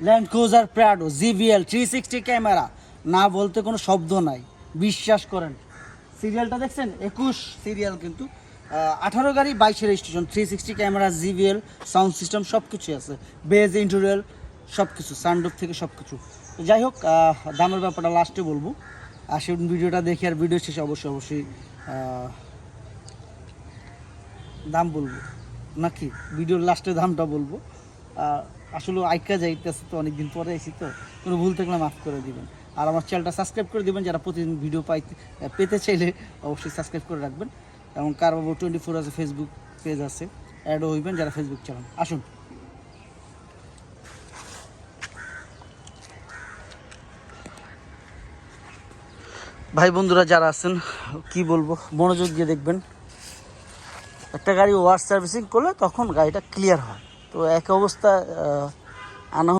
Land cruiser Prado GVL 360 camera, না বলতে কোনো শব্দ নাই, বিশ্বাস করেন। সিরিয়ালটা দেখছেন 21 সিরিয়াল, কিন্তু 18 গাড়ি 22 registration, 360 camera, GVL sound system সব কিছুই আছে, বেজ ইন্টেরিয়র সব কিছু, সানরুফ থেকে সব কিছু। তো যাই হোক, দামের ব্যাপারটা লাস্টে বলবো। আসুন ভিডিওটা দেখি, আর ভিডিও শেষে অবশ্যই দাম বলবো, নাকি ভিডিওর লাস্টে দামটা বলবো। আসলে আইকা যাইতেছে তো, অনেকদিন পরে এসেছি তো, কোনো ভুল থাকলে মাফ করে দিবেন। আর আমার চ্যানেলটা সাবস্ক্রাইব করে দিবেন, যারা প্রতিদিন ভিডিও পেতে চাইলে অবশ্যই সাবস্ক্রাইব করে রাখবেন। এবং কারবাবু 24 আছে ফেসবুক পেজ আছে, অ্যাডও হইবেন যারা ফেসবুক চালান। আসুন। ভাই বন্ধুরা যারা আছেন, কি বলবো, মনোযোগ দিয়ে দেখবেন। একটা গাড়ি ওয়াশ সার্ভিসিং করলে তখন গাড়িটা ক্লিয়ার হয়। তো এক অবস্থা আনা